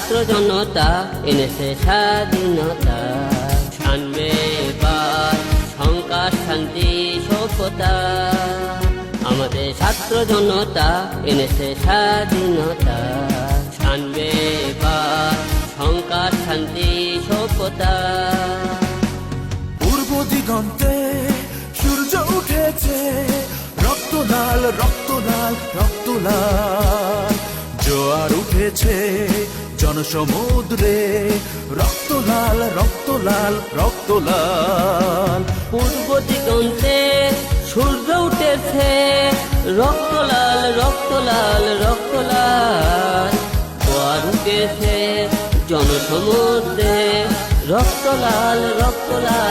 ছাত্র জনতা এনেছে স্বাধীনতা, আনবে এবার সংকাশ শান্তি সভ্যতা। আমাদের ছাত্র জনতা এনেছে স্বাধীনতা, আনবে এবার সংকাশ শান্তি সভ্যতা। পূর্ব দিগন্তে সূর্য উঠেছে, রক্ত লাল রক্ত লাল রক্ত লাল। জোয়ার উঠেছে জনসমুদ্রে, রক্ত লাল রক্ত লাল রক্ত লাল। পূর্ব দিগন্তে সূর্য উঠেছে, রক্ত লাল রক্ত লাল রক্ত লাল। জোয়ার উঠেছে জনসমুদ্রে, রক্ত লাল রক্ত লাল